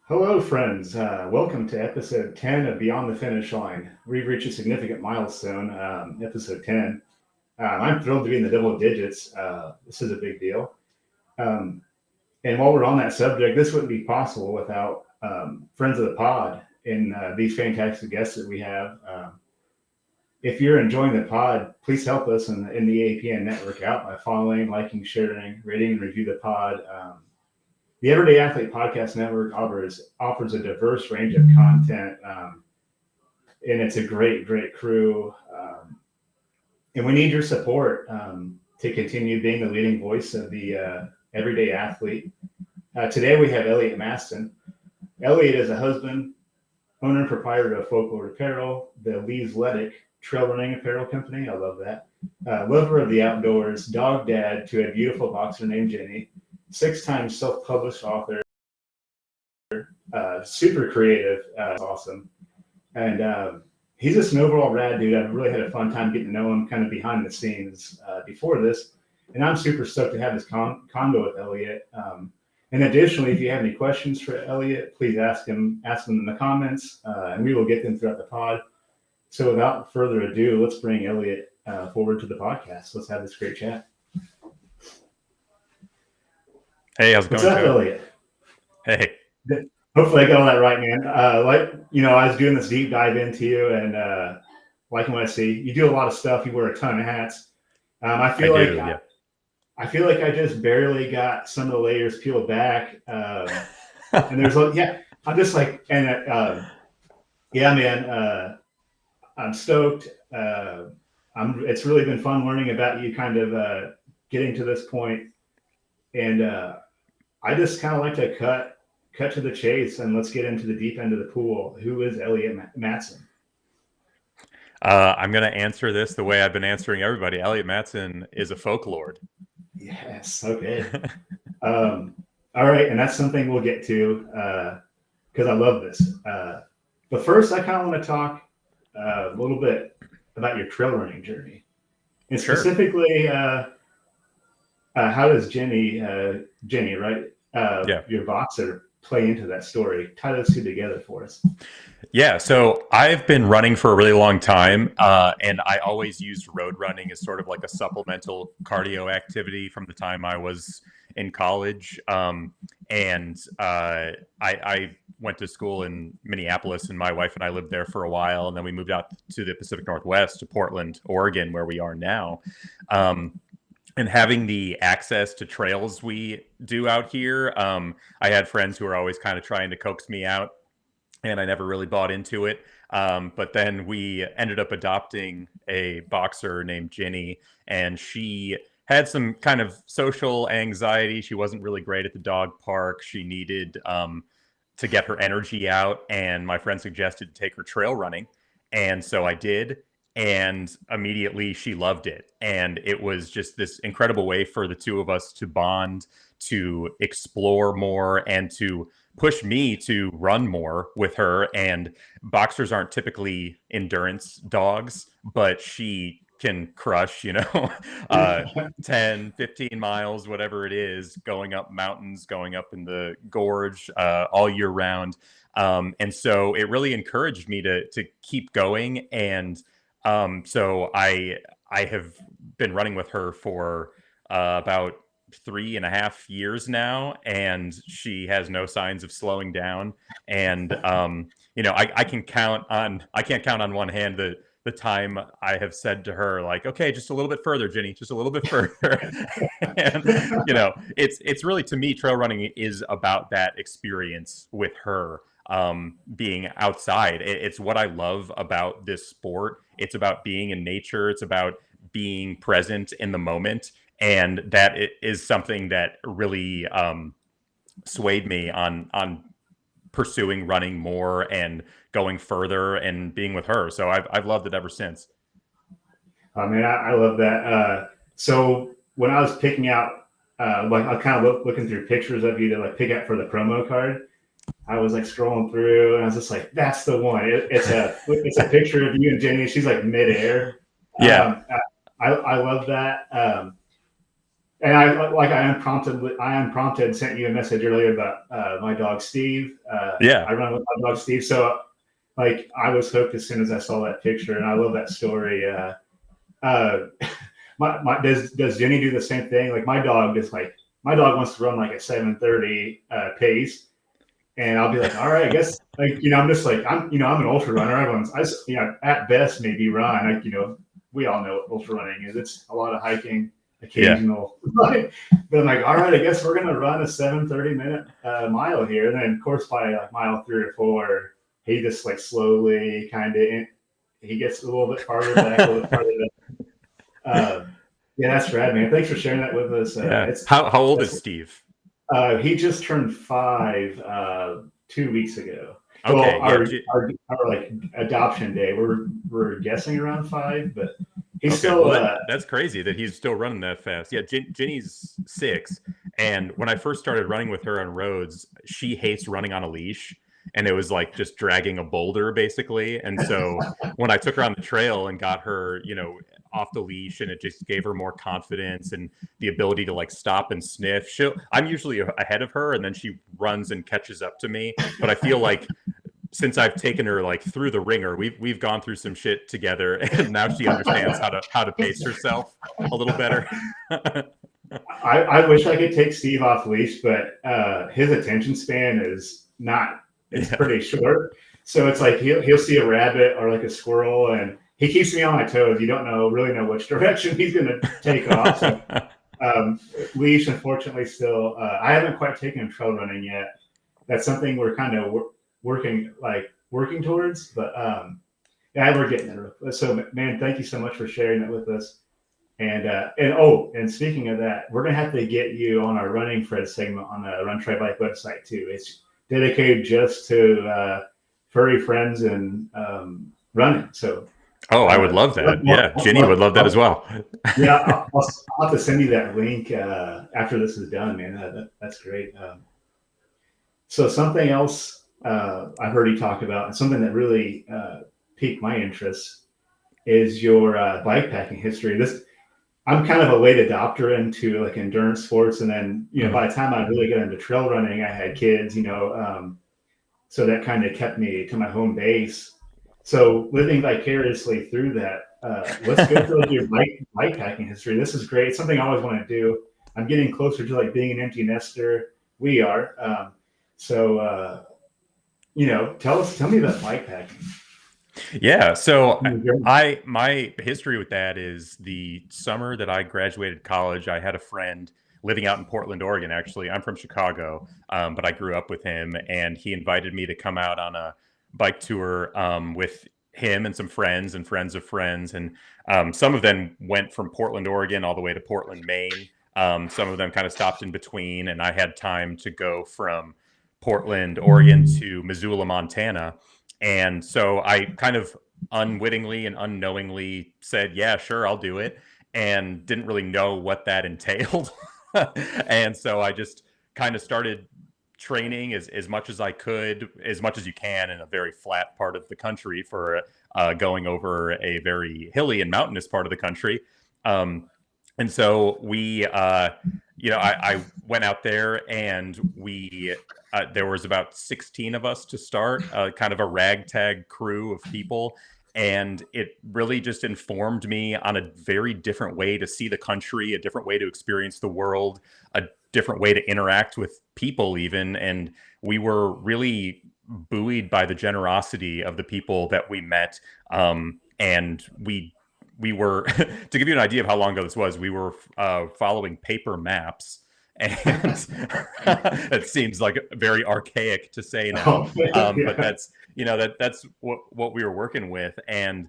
Hello, friends. Welcome to episode 10 of Beyond the Finish Line. We've reached a significant milestone, episode 10. I'm thrilled to be in the double digits. This is a big deal. Um, and while we're on that subject, this wouldn't be possible without friends of the pod and these fantastic guests that we have. If you're enjoying the pod, please help us in the APN network out by following, liking, sharing, rating, and review the pod. The Everyday Athlete Podcast Network offers a diverse range of content, and it's a great crew. And we need your support to continue being the leading voice of the everyday athlete. Today we have Elliot Maston. Elliot is a husband, owner and proprietor of Folklord Apparel, the Lee's-Letic trail running apparel company. I love that. Lover of the outdoors, dog dad to a beautiful boxer named Ginny, 6-time self-published author, super creative, awesome. And he's just an overall rad dude. I've really had a fun time getting to know him kind of behind the scenes before this. And I'm super stoked to have this convo with Elliot. And additionally, if you have any questions for Elliot, please ask them in the comments, and we will get them throughout the pod. So without further ado, let's bring Elliot forward to the podcast. Let's have this great chat. Hey, how's it going, What's up, Joe? Elliot? Hey. Hopefully I got all that right, man. I was doing this deep dive into you and liking what I see. You do a lot of stuff. You wear a ton of hats. I feel like I just barely got some of the layers peeled back. And there's I'm just like, and man, I'm stoked. It's really been fun learning about you, kind of getting to this point. And I just kind of like to cut to the chase, and let's get into the deep end of the pool. Who is Elliot Maston? I'm going to answer this the way I've been answering everybody. Elliot Maston is a folklord. Yes. Okay. All right. And that's something we'll get to because I love this. But first, I kind of want to talk a little bit about your trail running journey. And specifically, how does Ginny, right? Your boxer, play into that story? Tie those two together for us. Yeah, so I've been running for a really long time, and I always used road running as sort of like a supplemental cardio activity from the time I was in college. I went to school in Minneapolis, and my wife and I lived there for a while, and then we moved out to the Pacific Northwest, to Portland, Oregon, where we are now. And having the access to trails we do out here, I had friends who were always kind of trying to coax me out, and I never really bought into it. But then we ended up adopting a boxer named Ginny, and she had some kind of social anxiety. She wasn't really great at the dog park. She needed to get her energy out, and my friend suggested to take her trail running. And so I did. And immediately she loved it. And it was just this incredible way for the two of us to bond, to explore more, and to push me to run more with her. And boxers aren't typically endurance dogs, but she can crush, 10, 15 miles, whatever it is, going up mountains, going up in the gorge all year round. And so it really encouraged me to keep going. And so I have been running with her for about 3.5 years now, and she has no signs of slowing down. And I can't count on one hand the time I have said to her, like, okay, just a little bit further, Ginny, just a little bit further. And it's really, to me, trail running is about that experience with her. Being outside. It's what I love about this sport. It's about being in nature. It's about being present in the moment. And that is something that really swayed me on pursuing running more and going further and being with her. So I've loved it ever since. I mean, I love that. So when I was picking out, I kind of looking through pictures of you to pick out for the promo card, I was scrolling through, and I was just like, "That's the one." It's a picture of you and Jenny. She's midair. Yeah, I love that. And I unprompted sent you a message earlier about my dog Steve. Yeah. I run with my dog Steve, so like I was hooked as soon as I saw that picture, and I love that story. Uh, does Ginny do the same thing? Like my dog wants to run like a 7:30 pace, and I'll be like, all right, I guess like I'm just like I'm an ultra runner. At best maybe run. We all know what ultra running is. It's a lot of hiking, occasional. Yeah. But I'm like, all right, I guess we're gonna run a 7:30-minute mile here. And then of course by like mile 3 or 4, he just like slowly he gets a little bit farther back, a little bit farther back. Yeah, that's rad, man. Thanks for sharing that with us. How old is Steve? He just turned 5 2 weeks ago. Okay, well, our like adoption day, we're guessing around 5, but he's still. Well, that's crazy that he's still running that fast. Yeah, Ginny's 6, and when I first started running with her on roads, she hates running on a leash, and it was like just dragging a boulder basically. And so when I took her on the trail and got her, off the leash, and it just gave her more confidence and the ability to like stop and sniff. I'm usually ahead of her, and then she runs and catches up to me. But I feel like since I've taken her like through the ringer, we've gone through some shit together, and now she understands how to pace herself a little better. I wish I could take Steve off leash, but his attention span is not. It's pretty short. So it's like he'll see a rabbit or like a squirrel, and he keeps me on my toes. You don't really know which direction he's going to take off. So, leash, unfortunately, still, I haven't quite taken trail running yet. That's something we're kind of working towards, but yeah, we're getting there. So, man, thank you so much for sharing that with us. And speaking of that, we're gonna have to get you on our Running Fred segment on the Run Try Bike website too. It's dedicated just to furry friends and running. So. Oh, I would love that. Yeah, Ginny would love that as well. Yeah, I'll have to send you that link after this is done, man. That's great. So something else I heard you talk about, and something that really piqued my interest, is your bikepacking history. I'm kind of a late adopter into like endurance sports, and then by the time I really got into trail running, I had kids. So that kind of kept me to my home base. So living vicariously through that, let's go through your bikepacking history. This is great. It's something I always want to do. I'm getting closer to like being an empty nester. We are. Tell me about bikepacking. Yeah. So my history with that is the summer that I graduated college, I had a friend living out in Portland, Oregon. Actually, I'm from Chicago, but I grew up with him, and he invited me to come out on a bike tour with him and some friends and friends of friends, and some of them went from Portland, Oregon all the way to Portland, Maine. Some of them kind of stopped in between, and I had time to go from Portland, Oregon to Missoula, Montana. And so I kind of unwittingly and unknowingly said, yeah, sure, I'll do it, and didn't really know what that entailed. And so I just kind of started training as much as I could, as much as you can in a very flat part of the country for going over a very hilly and mountainous part of the country. And so I went out there, and there was about 16 of us to start, kind of a ragtag crew of people. And it really just informed me on a very different way to see the country, a different way to experience the world, a different way to interact with people even. And we were really buoyed by the generosity of the people that we met. And we were, to give you an idea of how long ago this was, we were following paper maps. And it seems like very archaic to say now, but that's that's what we were working with. And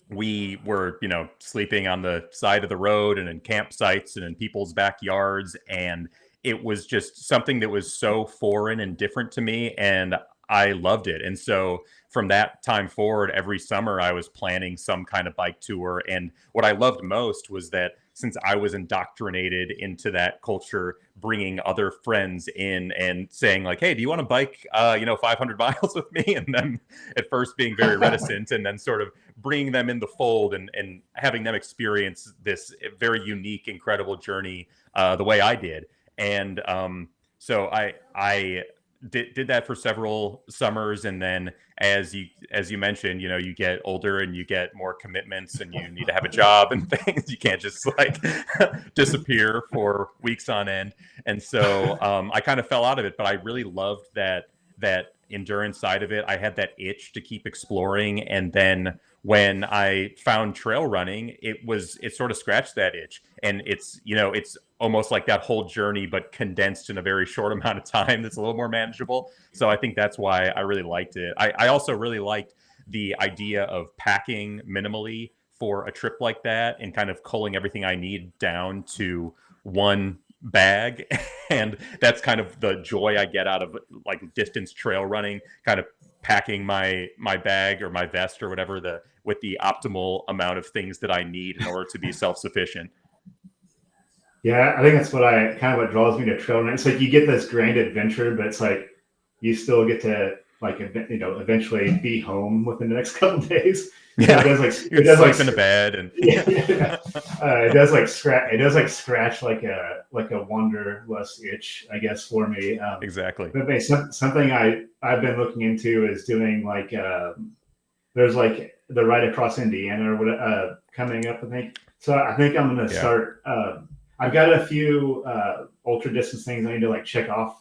we were sleeping on the side of the road and in campsites and in people's backyards, and it was just something that was so foreign and different to me. And I loved it. And so from that time forward, every summer I was planning some kind of bike tour. And what I loved most was that since I was indoctrinated into that culture, bringing other friends in and saying like, "Hey, do you want to bike, 500 miles with me?" And then at first being very reticent, and then sort of bringing them in the fold and having them experience this very unique, incredible journey the way I did. And so I did that for several summers, and then as you mentioned, you get older and you get more commitments, and you need to have a job and things. You can't just like disappear for weeks on end. And so I kind of fell out of it, but I really loved that endurance side of it. I had that itch to keep exploring, and then when I found trail running, it sort of scratched that itch. And it's almost like that whole journey, but condensed in a very short amount of time that's a little more manageable. So I think that's why I really liked it. I also really liked the idea of packing minimally for a trip like that and kind of culling everything I need down to one bag. And that's kind of the joy I get out of like distance trail running, kind of packing my bag or my vest or whatever with the optimal amount of things that I need in order to be self-sufficient. Yeah, I think that's what draws me to trail running. It's like you get this grand adventure, but it's like you still get to like eventually be home within the next couple of days. Yeah, It does like in a bed and yeah. It does like scratch like a wanderlust itch, I guess, for me. Exactly. But something I've been looking into is doing like there's like the ride across Indiana or what coming up, I think. So I think I'm gonna start. I've got a few ultra distance things I need to like check off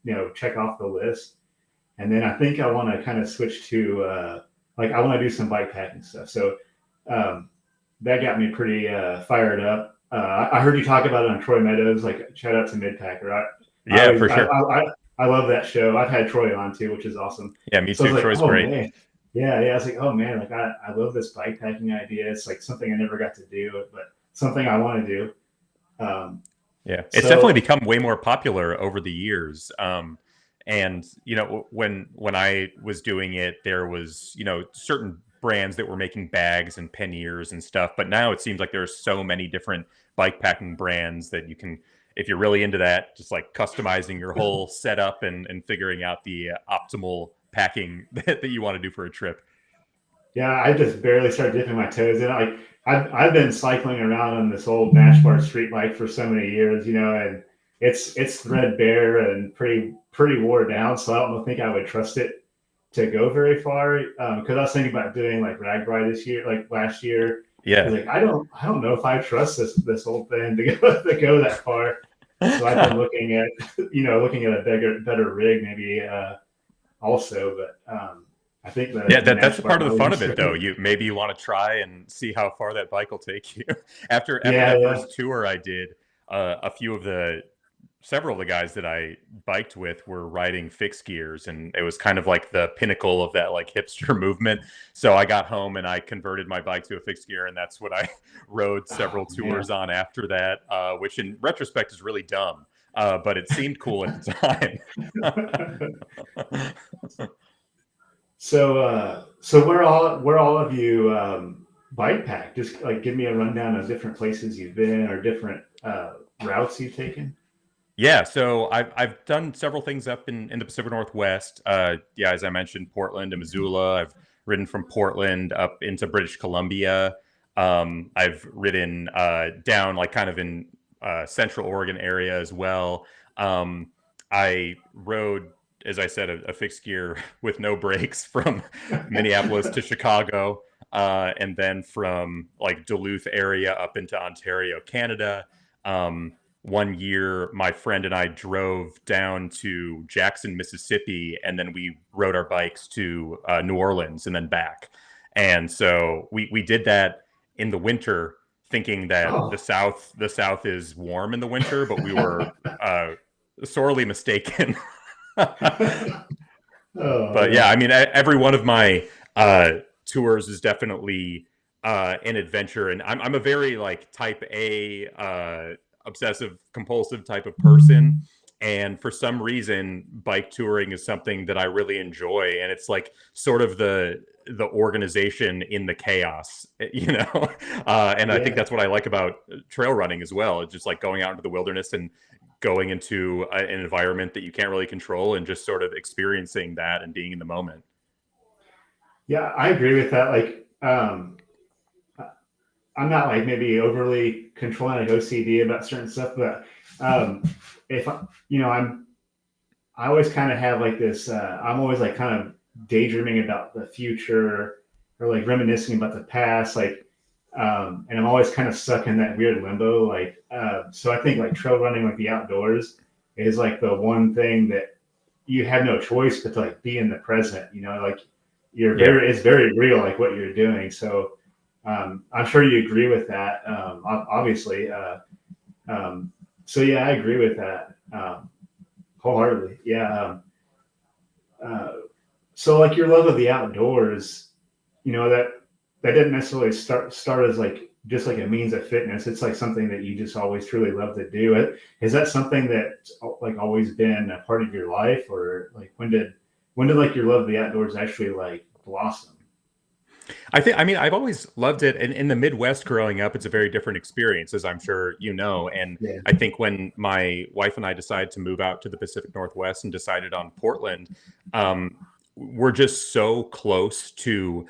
the list, and then I think I want to kind of switch to like I want to do some bike packing stuff. So that got me pretty fired up. I heard you talk about it on Troy Meadows. Like shout out to Midpacker. For sure. I love that show. I've had Troy on too, which is awesome. Yeah, me too. Like, Troy's great. Man. Yeah. I was like, oh man, like I love this bike packing idea. It's like something I never got to do, but something I want to do. It's definitely become way more popular over the years. And when I was doing it, there was certain brands that were making bags and panniers and stuff. But now it seems like there's so many different bike packing brands that you can, if you're really into that, just like customizing your whole setup and figuring out the optimal packing that you want to do for a trip. Yeah, I just barely started dipping my toes in. Like I've been cycling around on this old Nash bar street bike for so many years, and it's threadbare and pretty wore down. So I don't think I would trust it to go very far. Because I was thinking about doing like RagBri this year, like last year. Yeah. Like I don't know if I trust this old thing to go that far. So I've been looking at a better rig maybe also, but I think that's part of the fun of it, though. Maybe you want to try and see how far that bike will take you. After that first tour I did, several of the guys that I biked with were riding fixed gears, and it was kind of like the pinnacle of that like hipster movement. So I got home and I converted my bike to a fixed gear, and that's what I rode several tours on after that, which in retrospect is really dumb, but it seemed cool at the time. So where all of you bike pack? Just like give me a rundown of different places you've been or different routes you've taken. Yeah, so I've done several things up in the Pacific Northwest. As I mentioned, Portland and Missoula. I've ridden from Portland up into British Columbia. I've ridden down like kind of in Central Oregon area as well. I rode, as I said, a fixed gear with no brakes from Minneapolis to Chicago, and then from like Duluth area up into Ontario, Canada. One year, my friend and I drove down to Jackson, Mississippi, and then we rode our bikes to New Orleans and then back. And so we did that in the winter, thinking that the South is warm in the winter, but we were sorely mistaken. But yeah, I mean, every one of my tours is definitely an adventure, and I'm a very like type A obsessive compulsive type of person. And for some reason, bike touring is something that I really enjoy. And it's like sort of the organization in the chaos, and I think Yeah. that's what I like about trail running as well. It's just like going out into the wilderness and going into an environment that you can't really control and just sort of experiencing that and being in the moment. Yeah, I agree with that. Like, I'm not like maybe overly controlling like OCD about certain stuff, but um, if I always kind of have like this. I'm always like kind of daydreaming about the future or like reminiscing about the past, like, and I'm always kind of stuck in that weird limbo. Like, so I think like trail running, like the outdoors, is like the one thing that you have no choice but to like be in the present. Like Yeah. it's very real, like what you're doing. So I'm sure you agree with that. Obviously. So yeah, I agree with that wholeheartedly. Yeah. Uh, so like your love of the outdoors, that didn't necessarily start as like just like a means of fitness. It's like something that you just always truly love to do. Is that something that like always been a part of your life, or like when did like your love of the outdoors actually like blossom? I mean, I've always loved it. And in the Midwest growing up, it's a very different experience, as I'm sure you know. And Yeah. I think when my wife and I decided to move out to the Pacific Northwest and decided on Portland, we're just so close to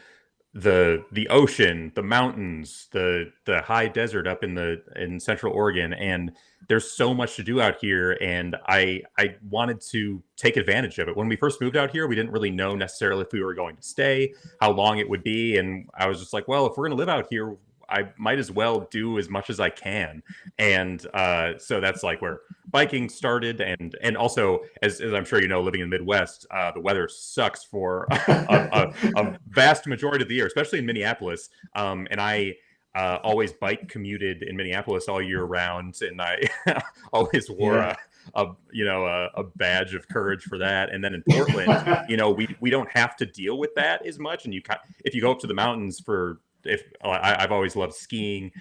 the ocean, the mountains, the high desert up in Central Oregon, and there's so much to do out here. And I wanted to take advantage of it. When we first moved out here, we didn't really know necessarily if we were going to stay, how long it would be, and I was just like, well, if we're going to live out here, I might as well do as much as I can. And so that's like where biking started. And also, as I'm sure you know, living in the Midwest, the weather sucks for a vast majority of the year, especially in Minneapolis. And I always bike commuted in Minneapolis all year round, and I always wore Yeah. a badge of courage for that. And then in Portland, we don't have to deal with that as much. And if you go up to the mountains for if I've always loved skiing,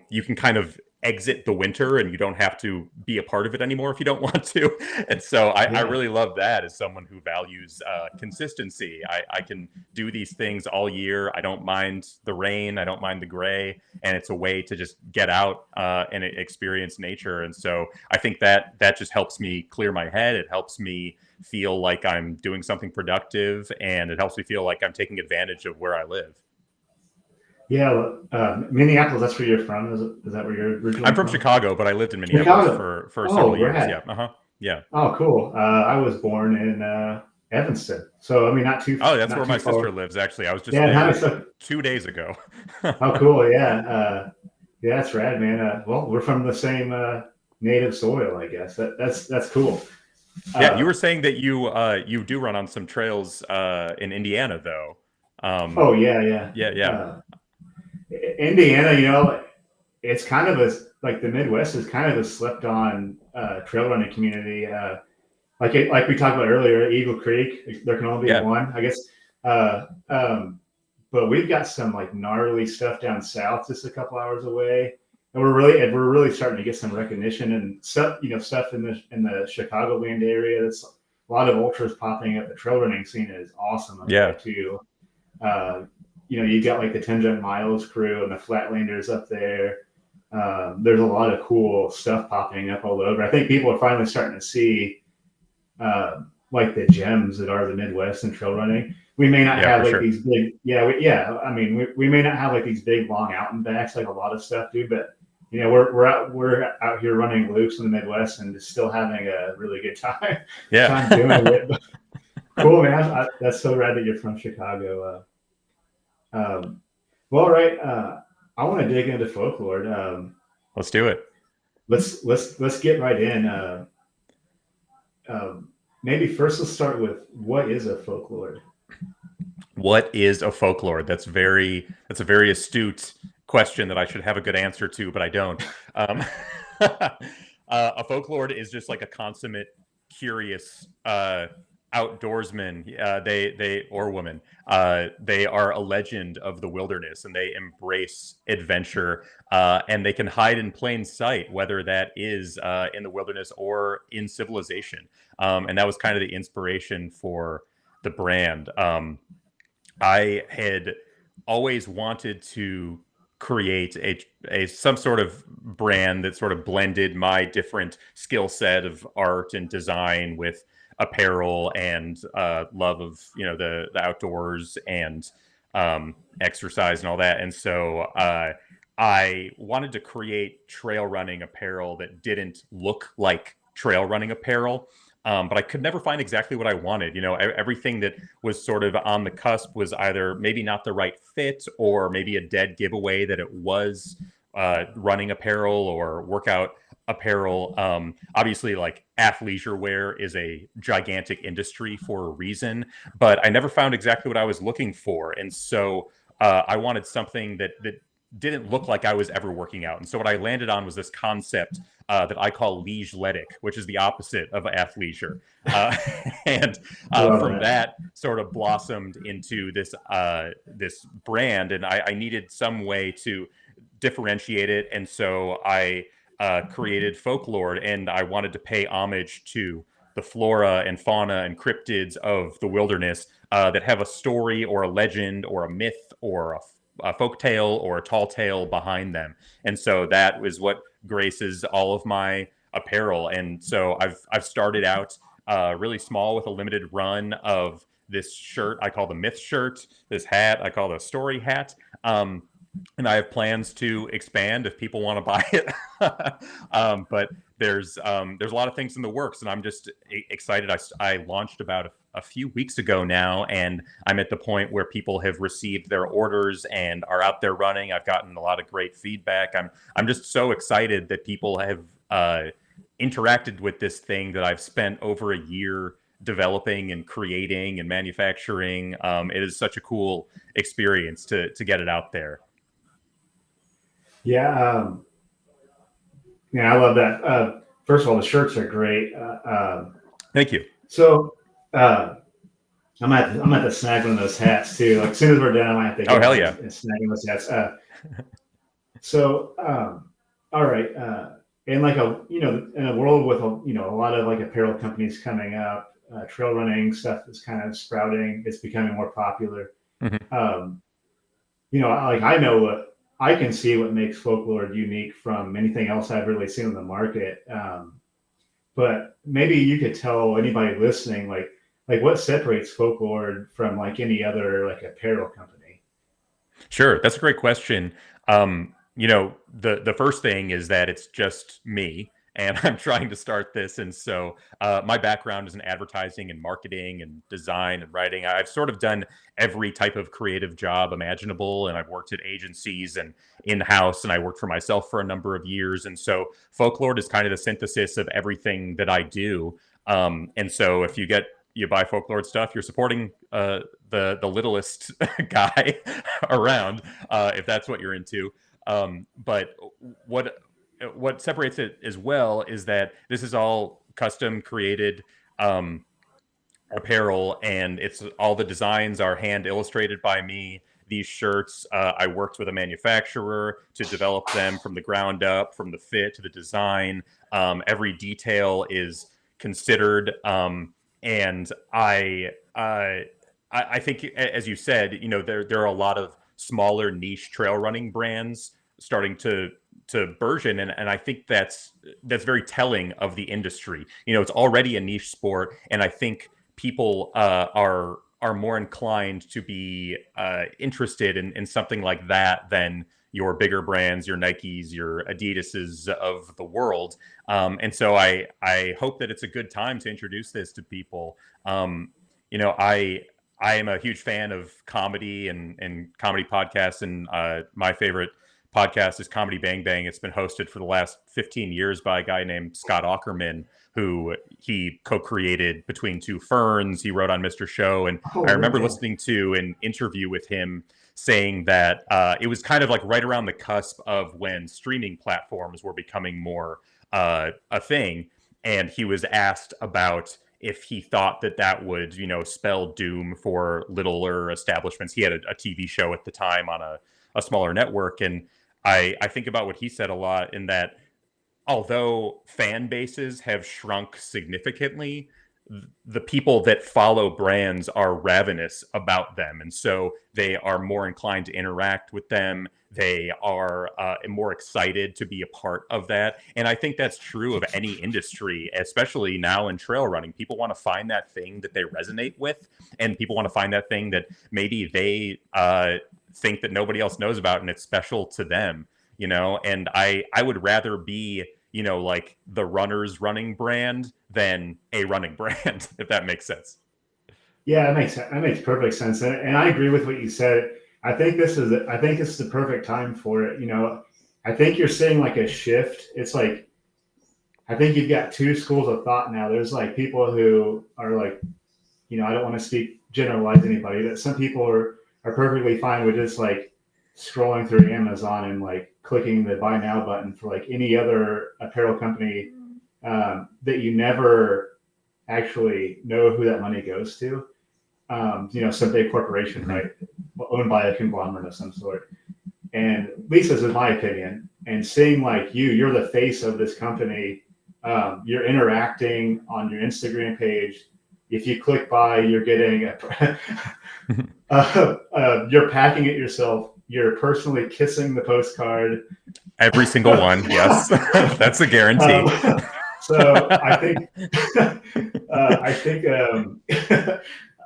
you can kind of exit the winter and you don't have to be a part of it anymore if you don't want to. And so I Yeah. really love that as someone who values consistency. I can do these things all year. I don't mind the rain. I don't mind the gray. And it's a way to just get out and experience nature. And so I think that just helps me clear my head. It helps me feel like I'm doing something productive, and it helps me feel like I'm taking advantage of where I live. Yeah. Minneapolis, that's where you're from. Is that where you're I'm originally from from? Chicago, but I lived in Minneapolis Chicago. for Oh, several years. Yeah. rad. Yeah. Oh, cool. I was born in Evanston, so I mean, Oh, that's not where too my far. sister lives. Actually, I was just Yeah, nice. there 2 days ago. Oh, cool. Yeah. Yeah, that's rad, man. Well, we're from the same native soil, I guess. That's cool. Yeah, you were Uh, saying that you do run on some trails in Indiana, though. oh yeah, yeah. Yeah, yeah, Indiana, it's kind of like the Midwest is kind of a slept on trail running community. Like we talked about earlier, Eagle Creek, there can only be yeah, one, I guess. Uh, um, but we've got some like gnarly stuff down south, just a couple hours away, and we're really starting to get some recognition and stuff. Stuff in the Chicagoland area. That's a lot of ultras popping up. The trail running scene is awesome up there yeah. too. Uh, you got like the 10 Miles crew and the Flatlanders up there. There's a lot of cool stuff popping up all over. I think people are finally starting to see like the gems that are the Midwest and trail running. We may not Yeah, have for like sure. these big, I mean, we may not have like these big long out and backs like a lot of stuff do, but we're out here running loops in the Midwest and just still having a really good time Yeah. time doing it. But cool, man. That's so rad that you're from Chicago. Well, all right. I want to dig into Folklord. Let's do it. Let's get right in. Maybe first let's start with what is a folklore? What is a folklord? That's a very astute question that I should have a good answer to, but I don't. A folklord is just like a consummate curious outdoorsmen, they or women, they are a legend of the wilderness, and they embrace adventure, and they can hide in plain sight, whether that is in the wilderness or in civilization. And that was kind of the inspiration for the brand. I had always wanted to create a some sort of brand that sort of blended my different skill set of art and design with apparel and love of the outdoors and exercise and all that. And so I wanted to create trail running apparel that didn't look like trail running apparel. But I could never find exactly what I wanted. Everything that was sort of on the cusp was either maybe not the right fit, or maybe a dead giveaway that it was running apparel or workout apparel. Obviously, like athleisure wear is a gigantic industry for a reason, but I never found exactly what I was looking for. And so I wanted something that didn't look like I was ever working out. And so what I landed on was this concept that I call leisure-letic, which is the opposite of athleisure. And from that sort of blossomed into this brand, and I needed some way to differentiate it. And so I created Folklord, and I wanted to pay homage to the flora and fauna and cryptids of the wilderness that have a story or a legend or a myth or a folk tale or a tall tale behind them. And so that was what graces all of my apparel. And so I've started out really small with a limited run of this shirt I call the myth shirt, this hat I call the story hat. And I have plans to expand if people want to buy it. But there's a lot of things in the works, and I'm just excited. I launched about a few weeks ago now, and I'm at the point where people have received their orders and are out there running. I've gotten a lot of great feedback. I'm just so excited that people have interacted with this thing that I've spent over a year developing and creating and manufacturing. It is such a cool experience to get it out there. Yeah, I love that. First of all, the shirts are great. Thank you. So I'm at to snag one of those hats too. Like as soon as we're done, I might have to go hell yeah and snag those hats. All right, and like in a world with a lot of like apparel companies coming up, trail running stuff is kind of sprouting. It's becoming more popular. Mm-hmm. Like I know what. I can see what makes Folklord unique from anything else I've really seen in the market. But maybe you could tell anybody listening, like what separates Folklord from like any other like apparel company. Sure, that's a great question. The first thing is that it's just me, and I'm trying to start this. And so my background is in advertising and marketing and design and writing. I've sort of done every type of creative job imaginable, and I've worked at agencies and in-house, and I worked for myself for a number of years. And so Folklord is kind of the synthesis of everything that I do. And so if you buy Folklord stuff, you're supporting the littlest guy around, if that's what you're into. But what separates it as well is that this is all custom created apparel, and it's all the designs are hand illustrated by me. These shirts, I worked with a manufacturer to develop them from the ground up, from the fit to the design. Every detail is considered, and I think, as you said, there are a lot of smaller niche trail running brands starting to burgeon, and I think that's very telling of the industry. It's already a niche sport, and I think people are more inclined to be interested in something like that than your bigger brands, your Nikes, your Adidases of the world. And so I hope that it's a good time to introduce this to people. I am a huge fan of comedy and comedy podcasts, and my favorite podcast is Comedy Bang Bang. It's been hosted for the last 15 years by a guy named Scott Aukerman, who he co-created Between Two Ferns. He wrote on Mr. Show. And I remember listening to an interview with him saying that it was kind of like right around the cusp of when streaming platforms were becoming more a thing. And he was asked about if he thought that that would, spell doom for littler establishments. He had a TV show at the time on a smaller network. And I think about what he said a lot, in that although fan bases have shrunk significantly, the people that follow brands are ravenous about them. And so they are more inclined to interact with them. They are more excited to be a part of that. And I think that's true of any industry, especially now in trail running. People want to find that thing that they resonate with, and people want to find that thing that maybe they think that nobody else knows about, and it's special to them. And I would rather be, like the runner's running brand than a running brand, if that makes sense. Yeah, that makes perfect sense, and I agree with what you said. I think this is the perfect time for it. I think you're seeing like a shift. It's like, I think you've got two schools of thought now. There's like people who are like, I don't want to generalize anybody, but some people are perfectly fine with just like scrolling through Amazon and like clicking the buy now button for like any other apparel company that you never actually know who that money goes to. Some big corporation, right, owned by a conglomerate of some sort. And at least this is my opinion. And seeing like you're the face of this company. You're interacting on your Instagram page. If you click buy, you're getting you're packing it yourself. You're personally kissing the postcard. Every single one, yes. That's a guarantee. So I think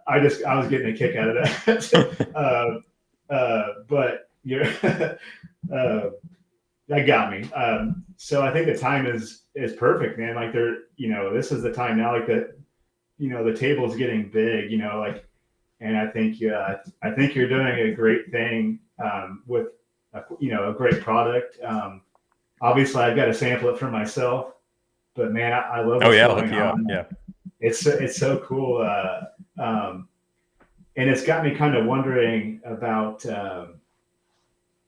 I was getting a kick out of that. But you're that got me. So I think the time is perfect, man. Like this is the time now. Like the table's getting big. And I think you're doing a great thing with a great product. Obviously, I've got to sample it for myself, but man, I love what's going on. Yeah, it's so cool, and it's got me kind of wondering about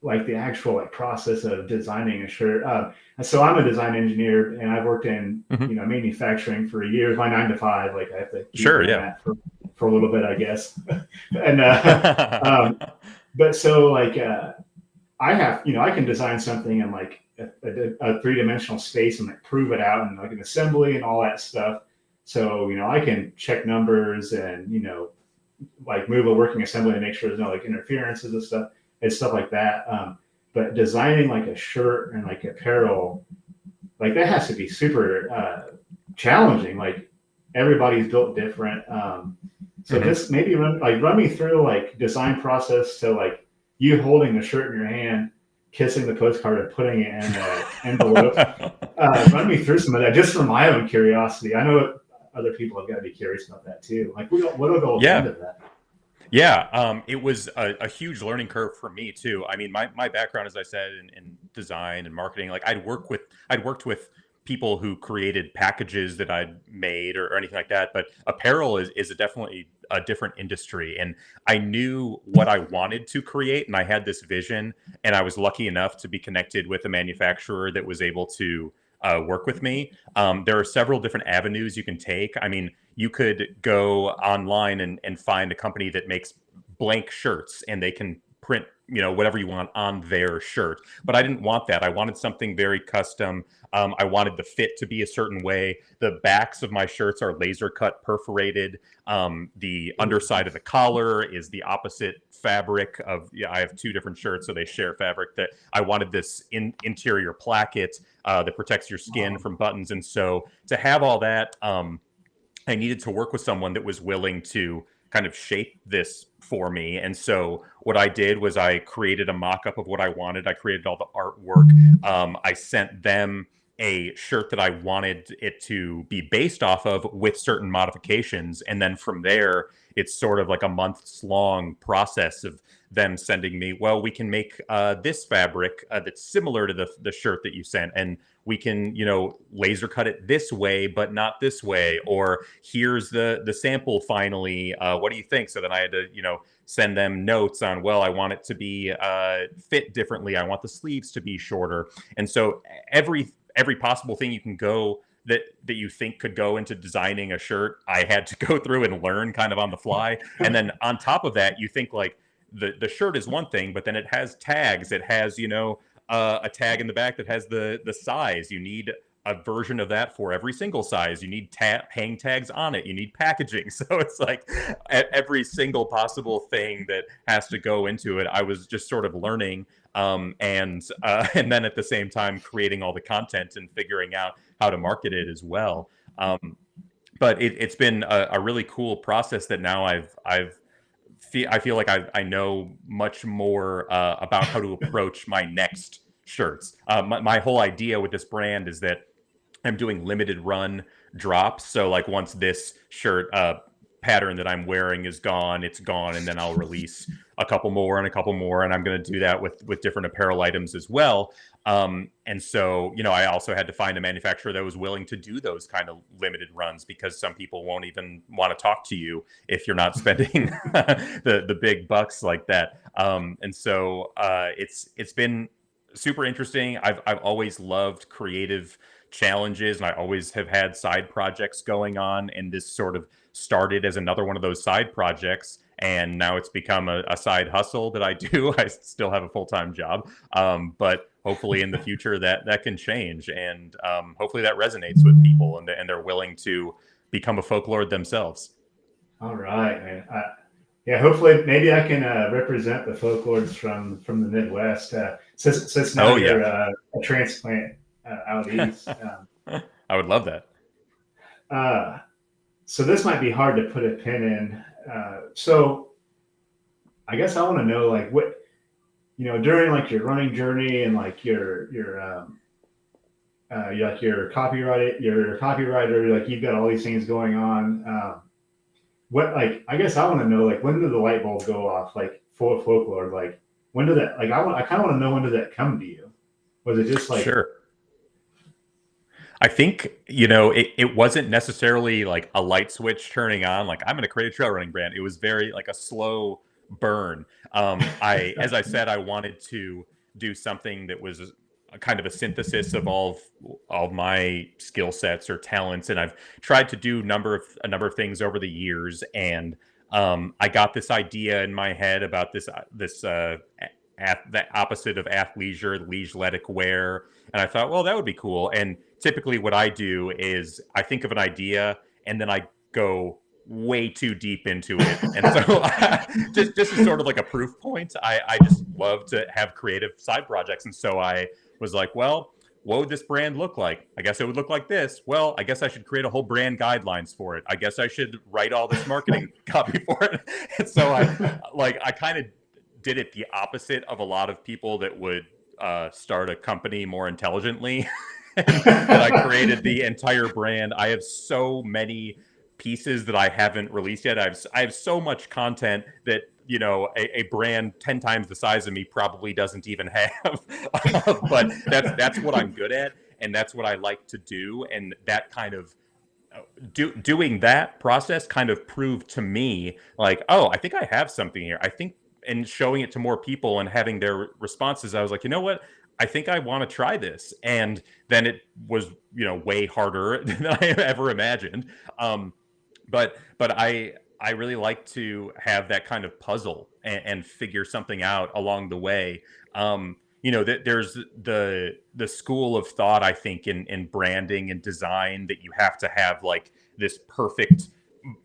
like the actual like process of designing a shirt. So I'm a design engineer, and I've worked in manufacturing for years. My 9 to 5, like I have to keep that for a little bit, I guess. And but so like I have I can design something in like a 3-dimensional space and like prove it out and like an assembly and all that stuff. So I can check numbers and like move a working assembly and make sure there's no like interferences and stuff like that. But designing like a shirt and like apparel, like that has to be super challenging. Like everybody's built different. So just maybe run me through like design process to like you holding the shirt in your hand, kissing the postcard and putting it in the envelope. Run me through some of that just for my own curiosity. I know other people have got to be curious about that too. Like what will go into that? Yeah, it was a huge learning curve for me too. I mean, my background, as I said, in design and marketing, like I'd worked with people who created packages that I'd made or anything like that. But apparel is definitely a different industry, and I knew what I wanted to create, and I had this vision, and I was lucky enough to be connected with a manufacturer that was able to work with me. There are several different avenues you can take. I mean, you could go online and find a company that makes blank shirts, and they can print whatever you want on their shirt. But I didn't want that. I wanted something very custom. I wanted the fit to be a certain way. The backs of my shirts are laser cut, perforated. The underside of the collar is the opposite fabric of. I have 2 different shirts, so they share fabric. That I wanted this interior placket that protects your skin from buttons, and so to have all that, I needed to work with someone that was willing to kind of shape this for me. And so what I did was I created a mock-up of what I wanted. I created all the artwork. I sent them a shirt that I wanted it to be based off of with certain modifications. And then from there, it's sort of like a months long process of them sending me, well, we can make this fabric that's similar to the shirt that you sent. And we can, laser cut it this way, but not this way. Or here's the sample finally. What do you think? So then I had to, send them notes on, well, I want it to be fit differently. I want the sleeves to be shorter. And so every possible thing you can go that you think could go into designing a shirt, I had to go through and learn kind of on the fly. And then on top of that, you think like the shirt is one thing, but then it has tags. It has, a tag in the back that has the size. You need a version of that for every single size. You need hang tags on it. You need packaging. So it's like every single possible thing that has to go into it. I was just sort of learning, and then at the same time creating all the content and figuring out how to market it as well. But it's been a really cool process that now I feel like I know much more about how to approach my next shirts. My whole idea with this brand is that I'm doing limited run drops. So like once this shirt pattern that I'm wearing is gone, it's gone, and then I'll release a couple more and a couple more, and I'm going to do that with different apparel items as well. And so, I also had to find a manufacturer that was willing to do those kind of limited runs, because some people won't even want to talk to you if you're not spending the big bucks like that. And so it's been super interesting. I've always loved creative challenges, and I always have had side projects going on, and this sort of started as another one of those side projects, and now it's become a side hustle that I do. I still have a full-time job, but hopefully in the future that can change, and hopefully that resonates with people, and they're willing to become a folklord themselves. All right, man. Yeah, hopefully maybe I can represent the folklords from the Midwest, since now you're a transplant out east. I would love that. So this might be hard to put a pin in. So I guess I want to know, like, what, during like your running journey and like your like your copywriter, like you've got all these things going on. What, like, I guess I want to know, like, when did the light bulb go off, like, for Folklord? Like, when did that, like, I kind of want to know, when did that come to you? Was it just like, sure. I think, it wasn't necessarily like a light switch turning on, like, I'm going to create a trail running brand. It was very like a slow burn. As I said, I wanted to do something that was a kind of a synthesis of all of my skill sets or talents. And I've tried to do a number of things over the years. And I got this idea in my head about the opposite of athleisure, leisure wear. And I thought, well, that would be cool. And typically what I do is I think of an idea and then I go way too deep into it. And so just as sort of like a proof point, I just love to have creative side projects. And so I was like, well, what would this brand look like? I guess it would look like this. Well, I guess I should create a whole brand guidelines for it. I guess I should write all this marketing copy for it. And so I kind of did it the opposite of a lot of people that would start a company more intelligently. That I created the entire brand. I have so many pieces that I haven't released yet. I have so much content that a brand 10 times the size of me probably doesn't even have. But that's what I'm good at, and that's what I like to do. And that kind of doing that process kind of proved to me like, oh, I think I have something here. I think, and showing it to more people and having their responses, I was like, you know what? I think I want to try this. And then it was, way harder than I ever imagined. But I really like to have that kind of puzzle and figure something out along the way. There's the school of thought, I think, in branding and design, that you have to have like this perfect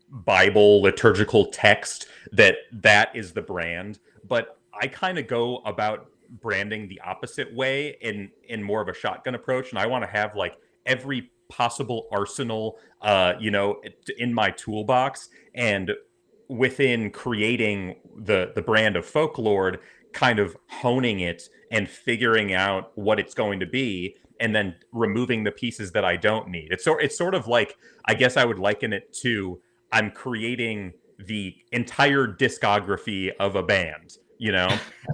Bible liturgical text that is the brand. But I kind of go about branding the opposite way in more of a shotgun approach, and I want to have like every possible arsenal in my toolbox, and within creating the brand of Folklord, kind of honing it and figuring out what it's going to be, and then removing the pieces that I don't need. It's sort of like, I guess I would liken it to, I'm creating the entire discography of a band,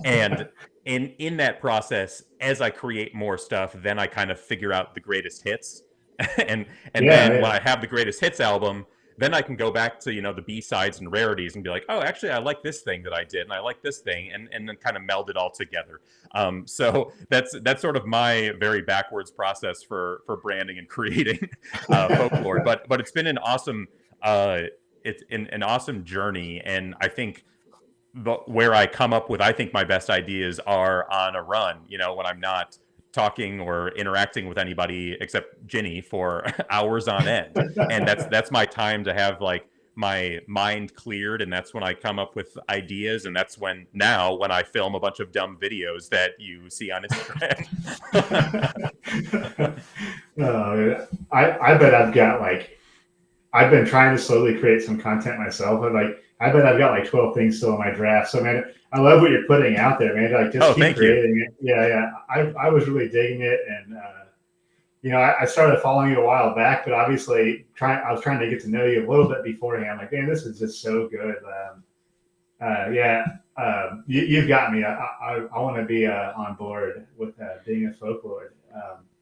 and in that process, as I create more stuff, then I kind of figure out the greatest hits. and then when I have the greatest hits album, then I can go back to, the B-sides and rarities and be like, oh, actually, I like this thing that I did, and I like this thing, and then kind of meld it all together. So that's sort of my very backwards process for branding and creating Folklord. But it's been an awesome an awesome journey, and I think where I come up with, I think my best ideas are on a run, when I'm not talking or interacting with anybody except Ginny for hours on end. And that's my time to have like my mind cleared, and that's when I come up with ideas, and that's when I film a bunch of dumb videos that you see on Instagram. I bet I've been trying to slowly create some content myself, but I bet I've got like 12 things still in my draft. So man, I love what you're putting out there, man. Like just keep creating it. Yeah. I was really digging it, and I started following you a while back, but obviously I was trying to get to know you a little bit beforehand. Like, man, this is just so good. You've got me. I want to be on board with being a Folklord.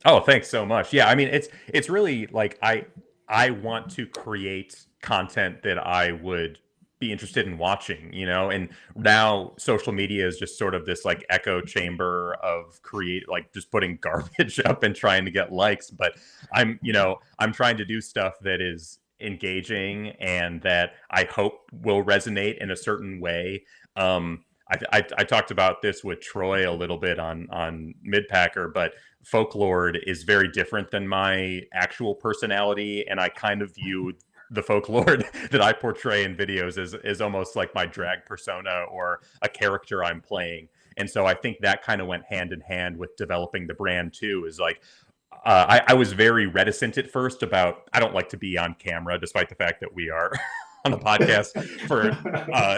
Oh, thanks so much. Yeah, I mean, it's really like I want to create content that I would be interested in watching, and now social media is just sort of this like echo chamber of like just putting garbage up and trying to get likes. But I'm trying to do stuff that is engaging and that I hope will resonate in a certain way. I talked about this with Troy a little bit on Midpacker, but Folklord is very different than my actual personality, and I kind of view the Folklord that I portray in videos is almost like my drag persona or a character I'm playing. And so I think that kind of went hand in hand with developing the brand too, is like, I was very reticent at first about, I don't like to be on camera, despite the fact that we are on a podcast for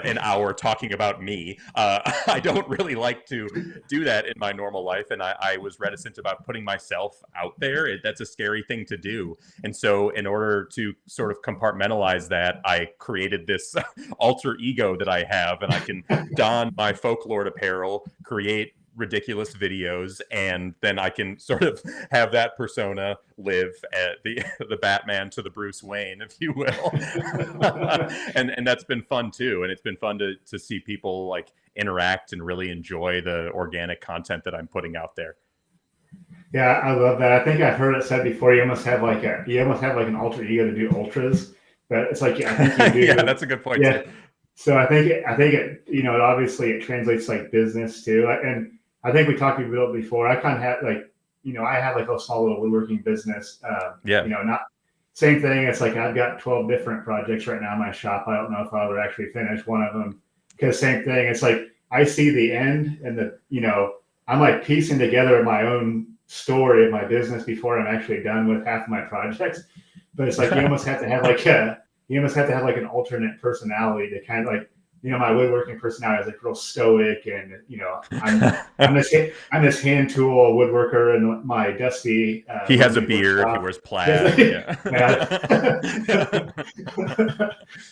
an hour talking about me. I don't really like to do that in my normal life. And I was reticent about putting myself out there. That's a scary thing to do. And so in order to sort of compartmentalize that, I created this alter ego that I have, and I can don my Folklord apparel, create ridiculous videos, and then I can sort of have that persona live at the Batman to the Bruce Wayne, if you will. and that's been fun too, and it's been fun to see people like interact and really enjoy the organic content that I'm putting out there. Yeah, I love that. I think I've heard it said before. You almost have like an alter ego to do ultras, but it's like I think you do. Yeah, that's a good point. Yeah. Too. So I think it obviously it translates like business too, and I think we talked about it before. I kind of had I had like a small little woodworking business. Not same thing. It's like I've got 12 different projects right now in my shop. I don't know if I'll ever actually finish one of them, because same thing. It's like I see the end, and I'm like piecing together my own story of my business before I'm actually done with half of my projects. But it's like you almost have to have like an alternate personality to kind of like, my woodworking personality is like real stoic, and I'm this hand tool woodworker, and my dusty. He has a beard. Shop. He wears plaid. Yeah.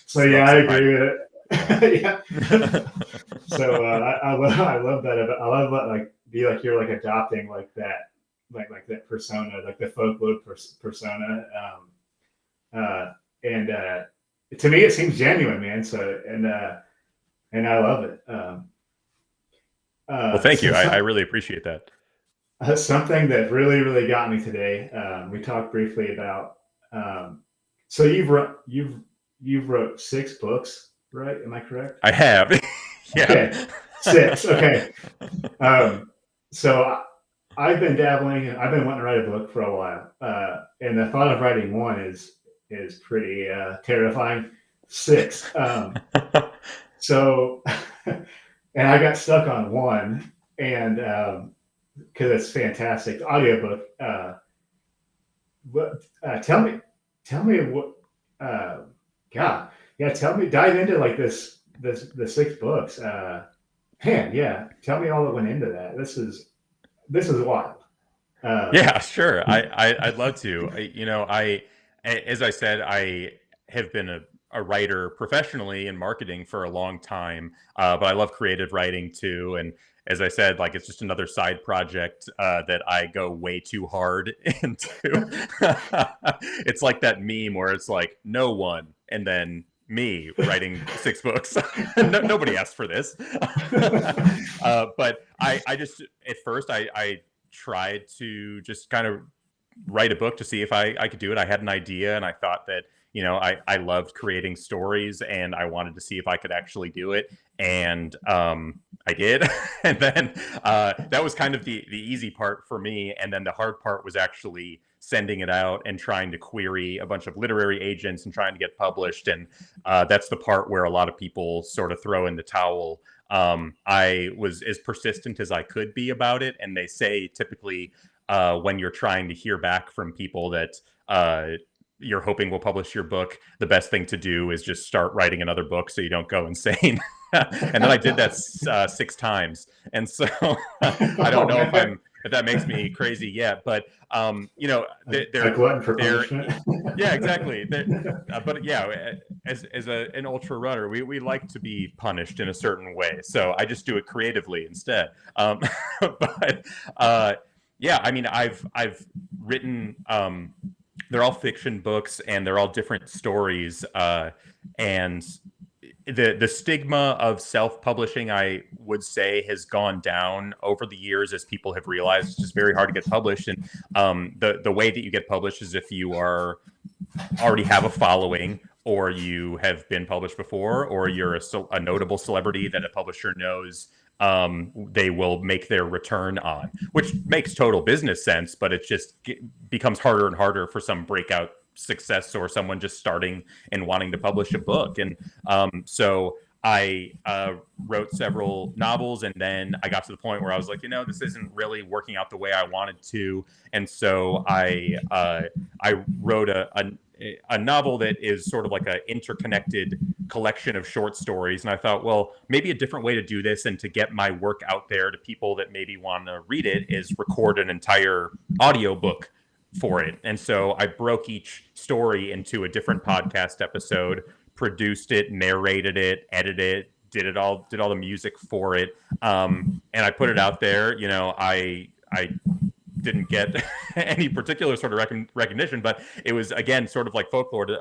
So yeah, I agree with it. Yeah. So I love that. I love that. You're like adopting like that, like that persona, like the Folklord persona, and to me it seems genuine, man. So and I love it. Well, thank you. I really appreciate that. Something that really, really got me today. We talked briefly about. So you've wrote 6 books, right? Am I correct? I have. Yeah. Okay. 6. Okay. So I've been dabbling. I've been wanting to write a book for a while, and the thought of writing one is pretty terrifying. 6. So, and I got stuck on 1, and because it's fantastic, the audiobook. Tell me what. God, yeah. Tell me, dive into like the 6 books. Man, yeah. Tell me all that went into that. This is wild. Yeah, sure. I'd love to. As I said, I have been a writer professionally in marketing for a long time, but I love creative writing too. as I said, like it's just another side project that I go way too hard into. It's like that meme where it's like no one, and then me writing 6 books. Nobody asked for this. But I just at first I tried to just kind of write a book to see if I could do it. I had an idea and I thought that, I loved creating stories and I wanted to see if I could actually do it. And I did. And then that was kind of the easy part for me. And then the hard part was actually sending it out and trying to query a bunch of literary agents and trying to get published. And that's the part where a lot of people sort of throw in the towel. I was as persistent as I could be about it. And they say typically when you're trying to hear back from people that you're hoping will publish your book, the best thing to do is just start writing another book so you don't go insane. And then I did that 6 times. And so I don't know if that makes me crazy yet, but they're glutton for punishment. Yeah, exactly. But yeah, as an ultra runner, we like to be punished in a certain way. So I just do it creatively instead. But yeah, I mean, I've written. They're all fiction books, and they're all different stories. And the stigma of self-publishing, I would say, has gone down over the years as people have realized it's just very hard to get published. And the way that you get published is if you already have a following, or you have been published before, or you're a notable celebrity that a publisher knows they will make their return on, which makes total business sense, but it just becomes harder and harder for some breakout success or someone just starting and wanting to publish a book. And so I wrote several novels, and then I got to the point where I was like, this isn't really working out the way I wanted to. And so I wrote a novel that is sort of like an interconnected collection of short stories. And I thought, well, maybe a different way to do this and to get my work out there to people that maybe want to read it is record an entire audiobook for it. And so I broke each story into a different podcast episode, produced it, narrated it, edited it, did all the music for it. And I put it out there. I didn't get any particular sort of recognition, but it was, again, sort of like Folklord,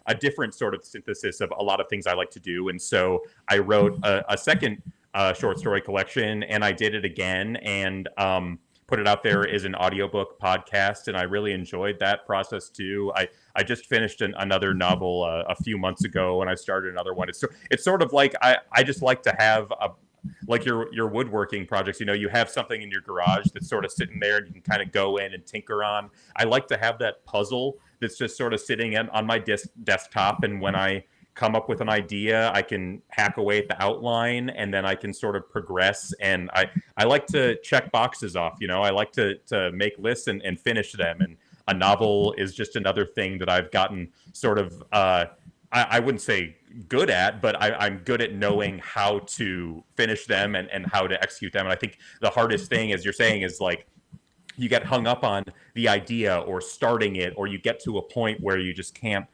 a different sort of synthesis of a lot of things I like to do. And so I wrote a second short story collection, and I did it again and put it out there as an audiobook podcast. And I really enjoyed that process too. I just finished another novel a few months ago, and I started another one. It's sort of like I just like to have like your woodworking projects, you have something in your garage that's sort of sitting there and you can kind of go in and tinker on. I like to have that puzzle that's just sort of sitting on my desktop. And when I come up with an idea, I can hack away at the outline, and then I can sort of progress. And I like to check boxes off, I like to make lists and finish them. And a novel is just another thing that I've gotten sort of, I wouldn't say good at, but I'm good at knowing how to finish them and how to execute them. And I think the hardest thing, as you're saying, is like you get hung up on the idea or starting it, or you get to a point where you just can't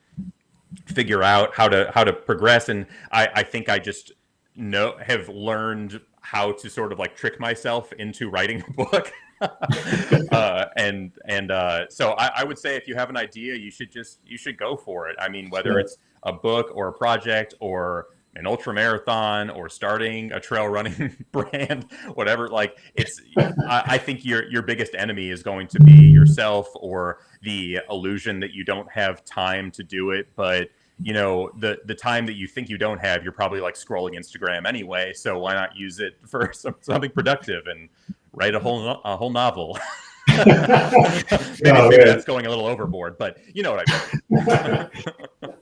figure out how to progress. And I think I just have learned how to sort of like trick myself into writing a book. So I would say if you have an idea, you should go for it. I mean, whether it's a book or a project or an ultra marathon or starting a trail running brand, whatever, like I think your biggest enemy is going to be yourself, or the illusion that you don't have time to do it. But the time that you think you don't have, you're probably like scrolling Instagram anyway. So why not use it for something productive and write a whole novel? Maybe that's going a little overboard, but you know what I mean.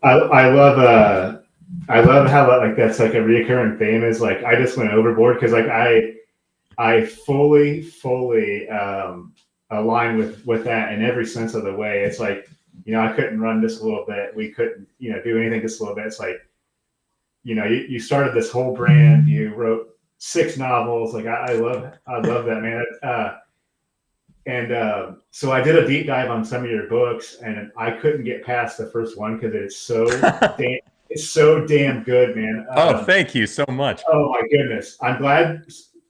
I love how like that's like a reoccurring theme is like I just went overboard because like I fully align with that in every sense of the way. It's like, I couldn't run just a little bit. We couldn't, do anything just a little bit. It's like, you started this whole brand. You wrote 6 novels. Like I love that, man. So I did a deep dive on some of your books, and I couldn't get past the first one because it's so damn good, man. Oh, thank you so much. Oh my goodness. I'm glad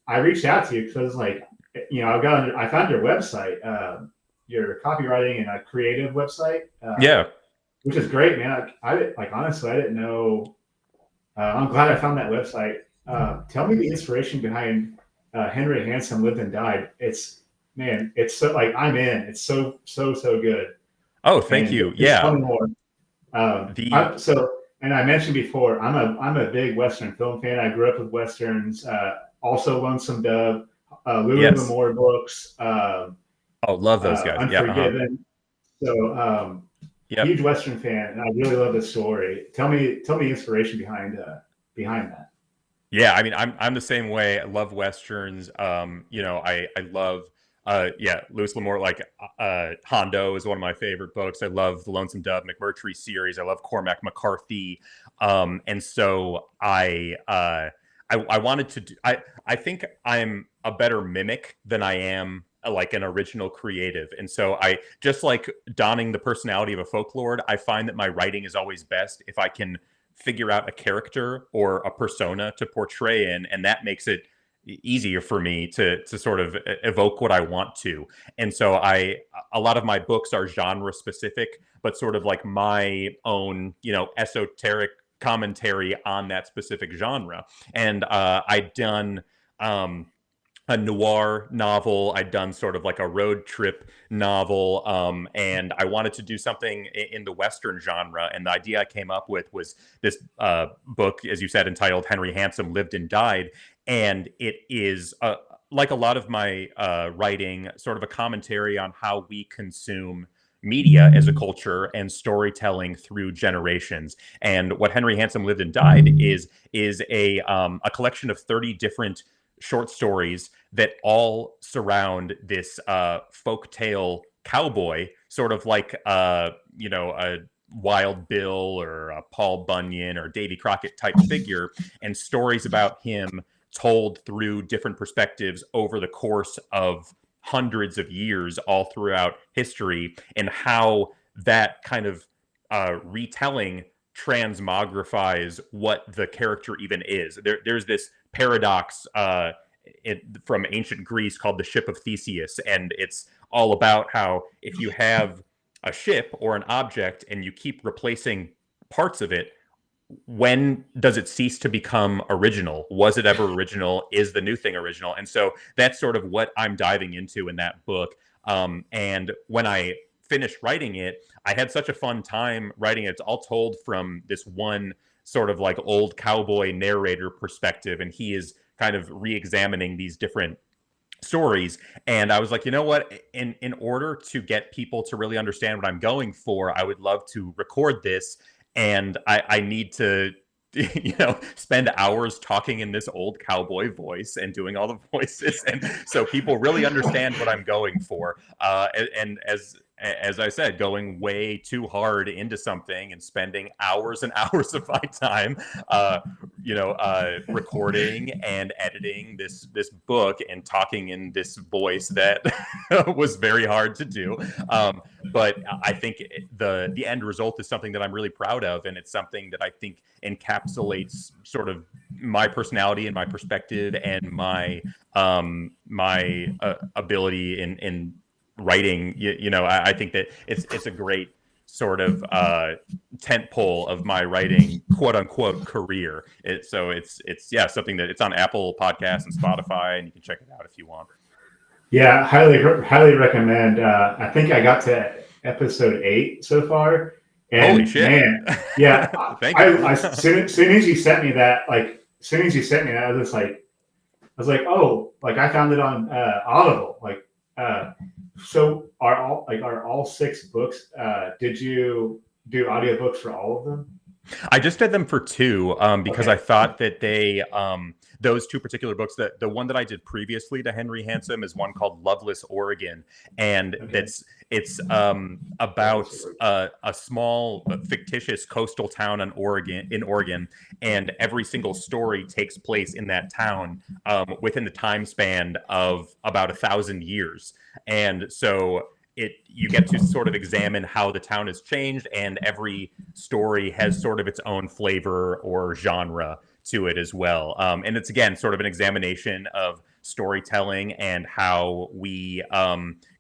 I reached out to you because like, I found your website, your copywriting and a creative website, Yeah. which is great, man. Like honestly, I didn't know. I'm glad I found that website. Tell me the inspiration behind Henry Hansen Lived and Died. It's so like I'm in. It's so good. Oh, thank And you. just tell Yeah. me more. The And I mentioned before, I'm a big Western film fan. I grew up with Westerns. Also, Lonesome Dove, Louis yes. L'Amour books, Oh, love those guys. Yeah. Uh-huh. Unforgiven. So, Yep. huge Western fan, and I really love this story. Tell me inspiration behind that. Yeah, I mean, I'm the same way. I love westerns. I love Louis L'Amour. Like Hondo is one of my favorite books. I love the Lonesome Dove McMurtry series. I love Cormac McCarthy. And so I wanted to do. I think I'm a better mimic than I am like an original creative. And so I just like donning the personality of a folklord. I find that my writing is always best if I can figure out a character or a persona to portray in, and that makes it easier for me to sort of evoke what I want to. And so a lot of my books are genre specific, but sort of like my own, esoteric commentary on that specific genre. And I'd done a noir novel. I'd done sort of like a road trip novel, and I wanted to do something in the Western genre. And the idea I came up with was this book, as you said, entitled Henry Handsome Lived and Died. And it is, like a lot of my writing, sort of a commentary on how we consume media as a culture and storytelling through generations. And what Henry Handsome Lived and Died is a collection of 30 different short stories that all surround this folk tale cowboy, sort of like a Wild Bill or a Paul Bunyan or Davy Crockett type figure, and stories about him told through different perspectives over the course of hundreds of years all throughout history, and how that kind of retelling transmogrifies what the character even is. There's this paradox from ancient Greece called the ship of Theseus, and it's all about how if you have a ship or an object and you keep replacing parts of it, when does it cease to become original? Was it ever original? Is the new thing original? And so that's sort of what I'm diving into in that book. And when I finished writing it, I had such a fun time writing it. It's all told from this one sort of like old cowboy narrator perspective, and he is kind of re-examining these different stories. And I was like, you know what, in order to get people to really understand what I'm going for, I would love to record this, and I need to spend hours talking in this old cowboy voice and doing all the voices, and so people really understand what I'm going for. And as I said, going way too hard into something and spending hours and hours of my time recording and editing this book and talking in this voice that was very hard to do. But I think the end result is something that I'm really proud of, and it's something that I think encapsulates sort of my personality and my perspective and my ability in writing. I think that it's a great sort of tent pole of my writing, quote unquote, career. It's something that it's on Apple Podcasts and Spotify, and you can check it out if you want. Yeah, highly recommend. I think I got to episode 8 so far, and holy shit, man, yeah, thank you. Soon as you sent me that, I was like, oh, like I found it on Audible. Like, so are all 6 books? Did you do audiobooks for all of them? I just did them for 2 because I thought that they those 2 particular books, the one that I did previously to Henry Handsome is one called Loveless, Oregon, and it's about a small fictitious coastal town in Oregon, and every single story takes place in that town within the time span of about 1,000 years, and so you get to sort of examine how the town has changed, and every story has sort of its own flavor or genre to it as well. And it's again sort of an examination of storytelling and how we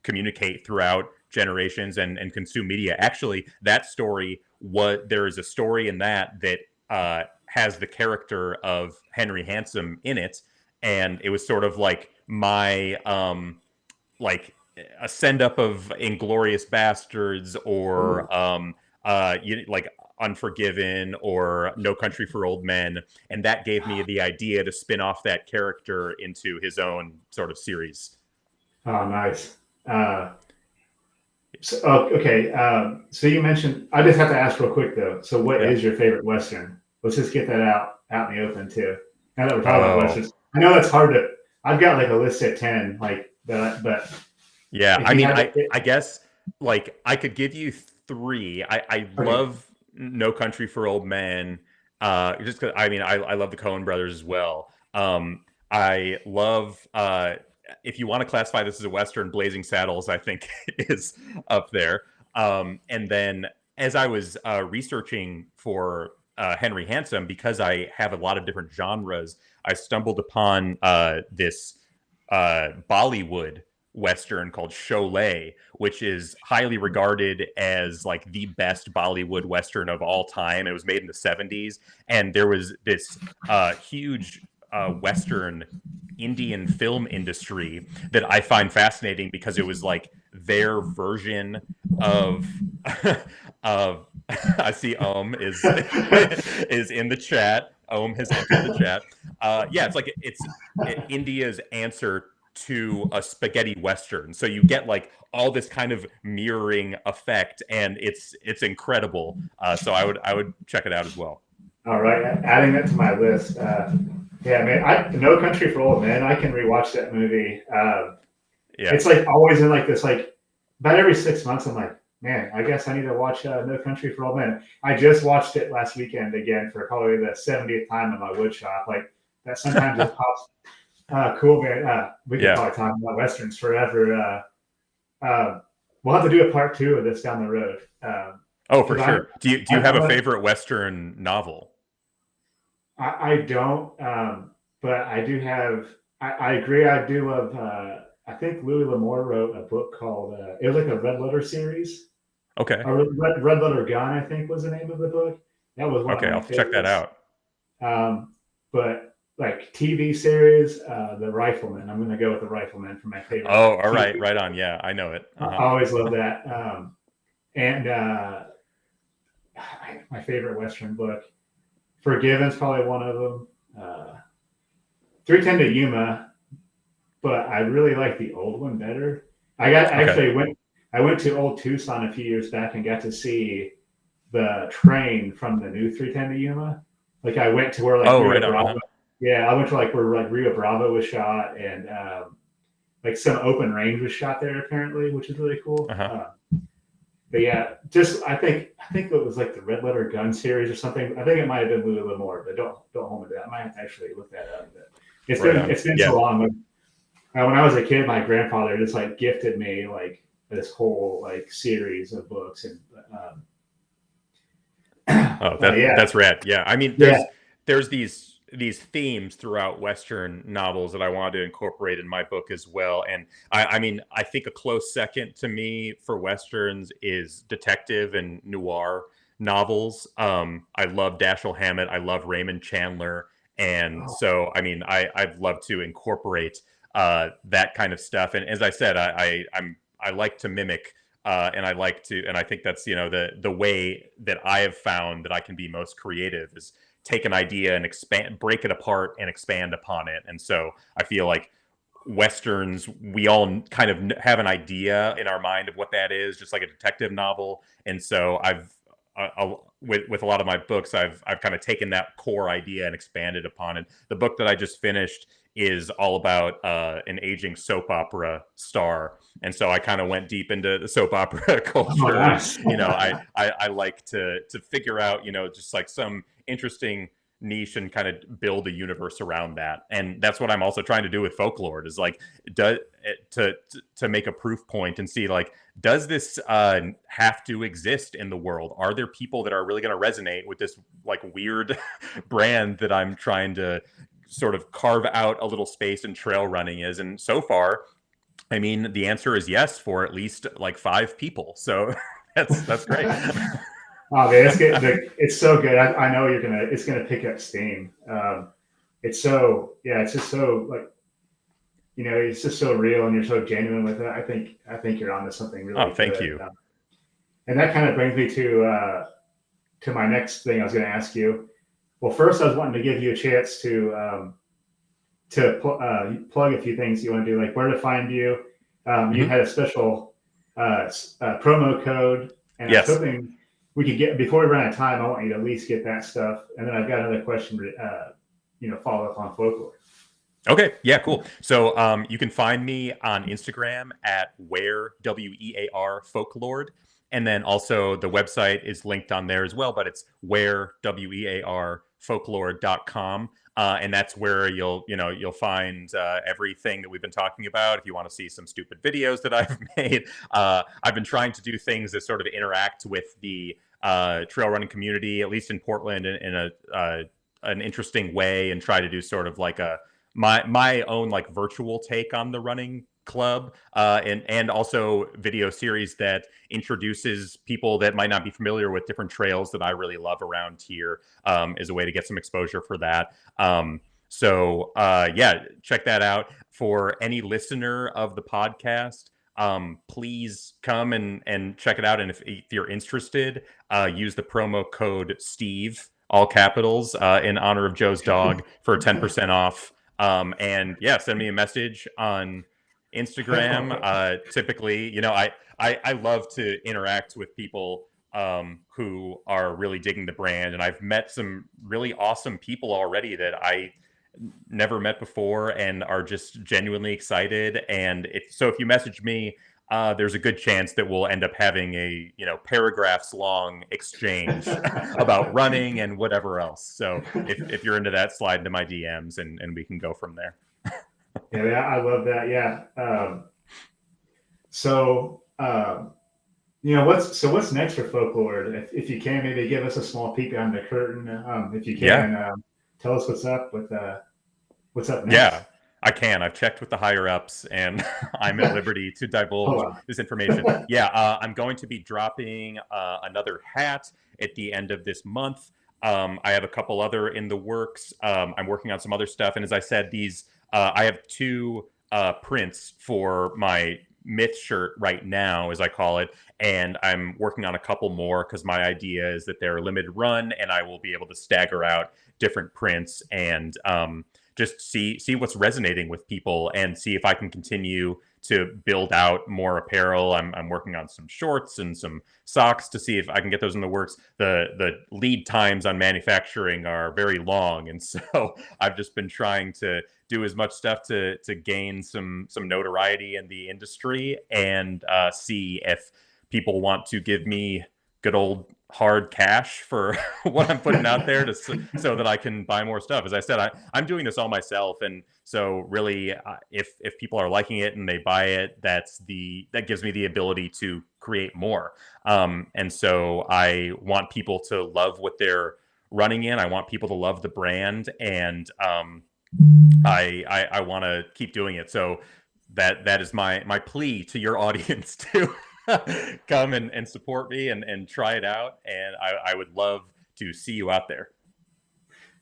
communicate throughout generations and consume media. Actually, that story, there is a story in that has the character of Henry Handsome in it, and it was sort of like my like a send up of Inglorious Bastards or like Unforgiven or No Country for Old Men, and that gave me the idea to spin off that character into his own sort of series. Oh, nice. Okay. So you mentioned. I just have to ask real quick though. So, what is your favorite Western? Let's just get that out in the open too. Now that we're talking about Westerns, I know that's hard to. I've got like a list of 10, like that, but yeah, I mean, I guess like I could give you three. I love No Country for Old Men. Just because I mean, I love the Coen brothers as well. I love if you want to classify this as a Western, Blazing Saddles, I think is up there. And then as I was researching for Henry Handsome, because I have a lot of different genres, I stumbled upon this Bollywood Western called Sholay, which is highly regarded as like the best Bollywood Western of all time. It was made in the 70s. And there was this huge Western Indian film industry that I find fascinating because it was like their version of of I see is is in the chat. Has entered the chat. Yeah, it's like it's India's answer to a spaghetti western. So you get like all this kind of mirroring effect, and it's incredible. So I would check it out as well. All right, adding that to my list. Yeah, man, No Country for Old Men. I can rewatch that movie. It's like always in like this, like about every 6 months. I'm like, man, I guess I need to watch No Country for Old Men. I just watched it last weekend again for probably the 70th time in my wood shop. Like that sometimes just pops. Cool, man. We could probably talk about Westerns forever. We'll have to do a part 2 of this down the road. For sure. Do you have a favorite Western novel? I don't, but I do have. I agree. I do love. I think Louis L'Amour wrote a book called. It was like a Red Letter series. Okay. Red Letter Gun, I think, was the name of the book. That was one of my I'll check that out. But like TV series, The Rifleman. I'm going to go with The Rifleman for my favorite. Oh, all right, right on. Yeah, I know it. I always love that. And my favorite Western book, Forgiven's probably one of them. 310 to Yuma, but I really like the old one better. I went to Old Tucson a few years back and got to see the train from the new 310 to Yuma. Like I went to where like Rio Bravo. Yeah, I went to like where like Rio Bravo was shot, and like some open range was shot there apparently, which is really cool. But yeah, just I think it was like the Red Letter Gun series or something. I think it might have been Louis L'Amour, but don't hold me to that. I might have to actually look that up. But it's been so long. When I was a kid, my grandfather just like gifted me like this whole like series of books, and that's rad. Yeah, I mean, there's these themes throughout Western novels that I wanted to incorporate in my book as well. And I mean, I think a close second to me for Westerns is detective and noir novels. I love Dashiell Hammett. I love Raymond Chandler. And so, I mean, I'd love to incorporate that kind of stuff. And as I said, I like to mimic and I think that's, the way that I have found that I can be most creative is take an idea and break it apart and expand upon it. And so I feel like Westerns, we all kind of have an idea in our mind of what that is, just like a detective novel. And so with a lot of my books, I've kind of taken that core idea and expanded upon it. The book that I just finished is all about an aging soap opera star, and so I kind of went deep into the soap opera culture. I like to figure out, just like some interesting niche and kind of build a universe around that. And that's what I'm also trying to do with Folklord is like to make a proof point and see like, does this have to exist in the world? Are there people that are really going to resonate with this like weird brand that I'm trying to sort of carve out a little space in trail running is. And so far, I mean, the answer is yes for at least like 5 people. So that's great. Oh man, it's so good. I know it's gonna pick up steam. It's just so like, it's just so real and you're so genuine with it. I think you're onto something really good. Thank you. And that kind of brings me to my next thing I was going to ask you. Well, first I was wanting to give you a chance to plug a few things you want to do, like where to find you. You had a special promo code, and yes. I was hoping we could get, before we run out of time, I want you to at least get that stuff. And then I've got another question, follow up on Folklord. Okay. Yeah, cool. So you can find me on Instagram at WEAR Folklord. And then also the website is linked on there as well, but it's WEARfolklord.com. And that's where you'll find everything that we've been talking about. If you want to see some stupid videos that I've made, I've been trying to do things that sort of interact with the trail running community, at least in Portland, in an interesting way, and try to do sort of like my own like virtual take on the running club, and also video series that introduces people that might not be familiar with different trails that I really love around here, as a way to get some exposure for that. So check that out. For any listener of the podcast, please come and check it out. And if you're interested, use the promo code Steve, all capitals, in honor of Joe's dog, for 10% off. And send me a message on Instagram. Typically, I love to interact with people who are really digging the brand, and I've met some really awesome people already that I never met before and are just genuinely excited. And so if you message me, there's a good chance that we'll end up having a paragraphs long exchange about running and whatever else. So if you're into that, slide into my DMs and we can go from there. Yeah, I love that. Yeah. What's next for Folklord? If you can, maybe give us a small peek behind the curtain. If you can, tell us what's up next. Yeah, I can. I've checked with the higher ups, and I'm at liberty to divulge this information. I'm going to be dropping another hat at the end of this month. I have a couple other in the works. I'm working on some other stuff, and as I said, I have 2 prints for my myth shirt right now, as I call it, and I'm working on a couple more because my idea is that they're a limited run, and I will be able to stagger out different prints and just see what's resonating with people and see if I can continue to build out more apparel. I'm working on some shorts and some socks to see if I can get those in the works. The lead times on manufacturing are very long, and so I've just been trying to do as much stuff to gain some notoriety in the industry and see if people want to give me good old hard cash for what I'm putting out there so that I can buy more stuff. As I said, I'm doing this all myself. And so really, if people are liking it and they buy it, that gives me the ability to create more. And so I want people to love what they're running in. I want people to love the brand, and I want to keep doing it. So that is my plea to your audience to come and support me and try it out. And I would love to see you out there.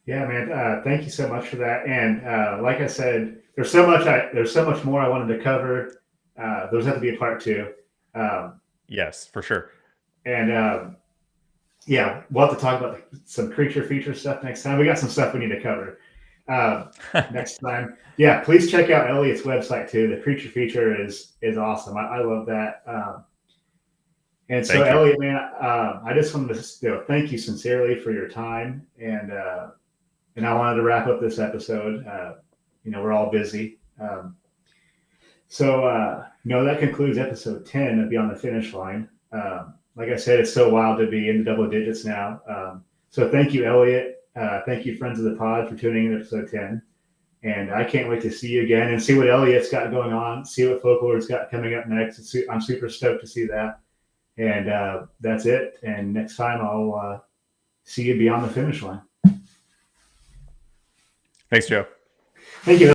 Yeah, man. Thank you so much for that. And like I said, there's so much more I wanted to cover. There's have to be a part 2. Yes, for sure. And we'll have to talk about some creature feature stuff next time. We got some stuff we need to cover next time. Yeah, please check out Elliot's website too. The creature feature is awesome. I love that. And so, Elliot, man, I just wanted to thank you sincerely for your time, and I wanted to wrap up this episode. We're all busy, so that concludes episode 10 of Beyond the Finish Line. Like I said, it's so wild to be in the double digits now. So thank you, Elliot. Thank you, friends of the pod, for tuning in to episode 10. And I can't wait to see you again and see what Elliot's got going on, see what Folklord's got coming up next. I'm super stoked to see that. And that's it. And next time I'll see you beyond the finish line. Thanks, Joe. Thank you.